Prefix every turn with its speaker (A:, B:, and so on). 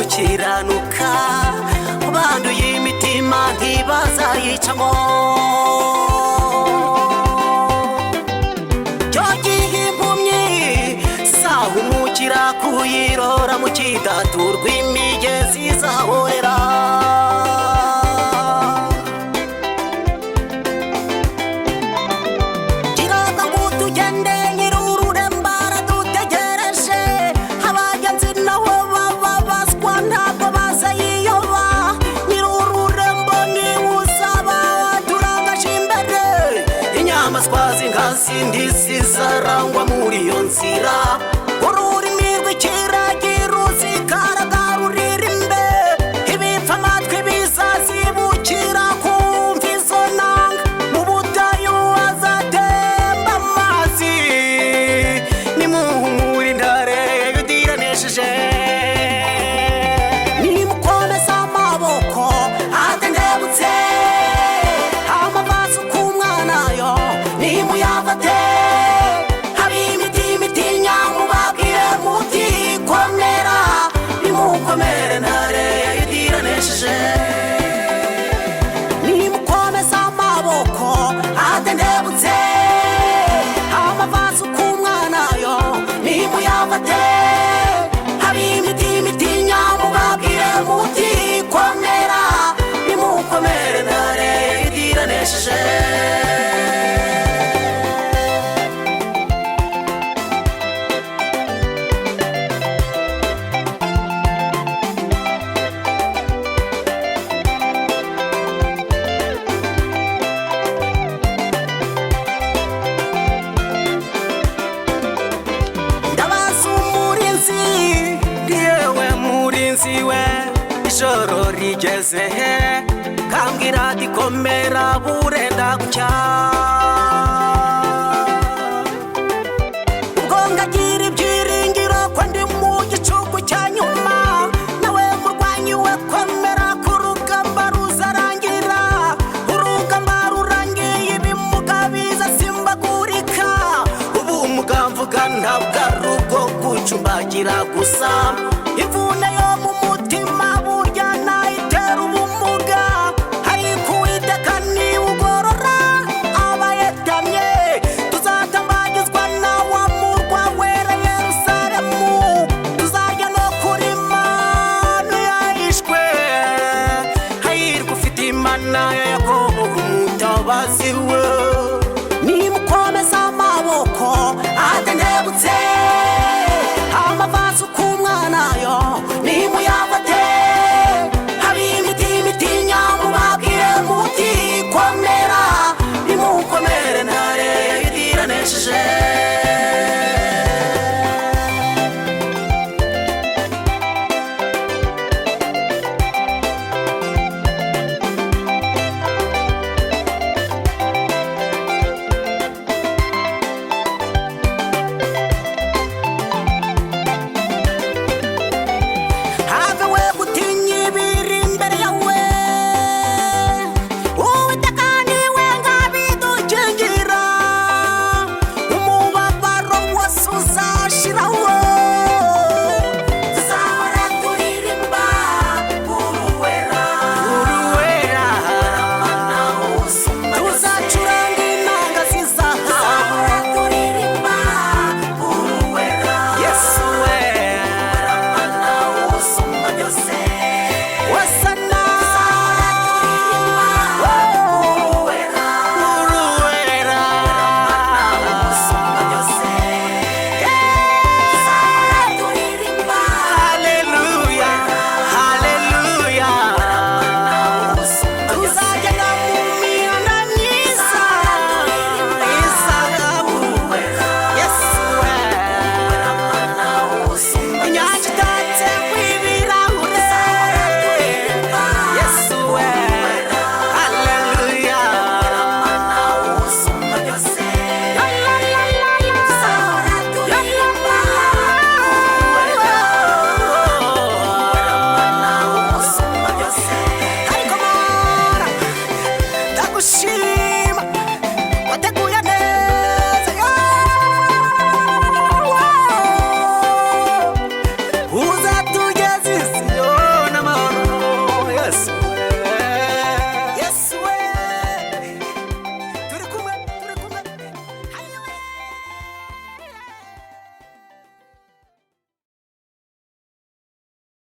A: gukiranuka banduye imitima ntibazayicamo cyo gihe impumyi sahumukira kuyirora mu kidaturwa imigezi izahorera Sindisi zarangwa muri iyo nzira ururimi rw'ikiragira uzikaragarurira imbe ibipfa amatwi bizazibukira kumva izo nanga mu butayu azatemba amazi nimuhumure intare yudiranesheje nimukomeza amaboko atendebutse amavaso k'umwana yo nimuyafate habimitinya mubabwire muti komera nimukomere ntare yudiranesheje nimukomeza amaboko atendebutse amavaso k'umwana yo nimuyafate habimitinya mubabwire muti komera nimukomere ntare yudiranesheje ijoro rigeze he kambwira ati komera burenda gucya ubwo ngagira ibyiringiro ko ndi mu gicuku cya nyuma nawe murwanyi we komera ku rugamba ruzarangira urugamba rurangiye ibimuga biza simbagurika ubu umugamvuga ntabwo ari ubwo gucumbagira gusa imvune yo mu mutima burya nayitera ubumuga ariko Uwiteka niwugorora abayetamye tuzatambagizwa nawe murwa wera Yerusalemu tuzajya no kuri Imana yahishwe hahirwa ufite Imana ya Yakobo umutabazi we